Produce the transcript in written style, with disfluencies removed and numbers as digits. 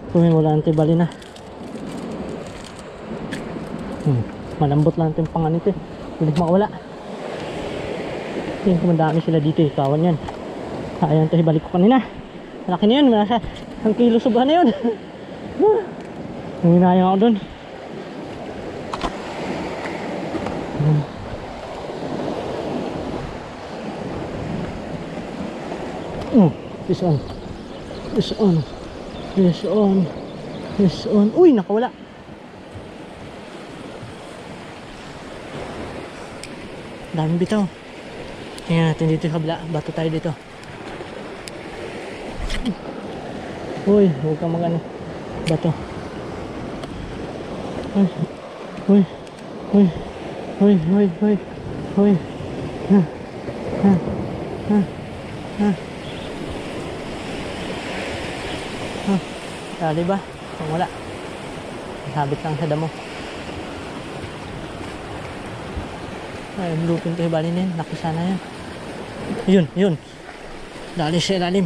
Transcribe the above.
Kung wala natin bali na. Malambot lang natin pangan ito eh. Hindi makawala. Tingin ko madami sila dito eh. Kawan yan. Ayan ito, ibalik ko kanina. Malaki na yun. Nasa 1 kilo suba na yun. Nanginayang ako dun. Fish on. Fish on. Fish on. Fish on. Uy, nakawala. Daming bitaw. Tingnan natin dito sa kabila. Bato tayo dito. Uy, huwag kang mag-ano. Bato. Uy. Uy. Uy. Uy. Uy. Uy. Uy. Ha. Ha. Ha. Ha. Ha. Dali ba? Kung wala. Sabit lang sa damo. Ay, lupin ko ibali na yun. Laki sana yan. Yun, yun. Dali sa ilalim.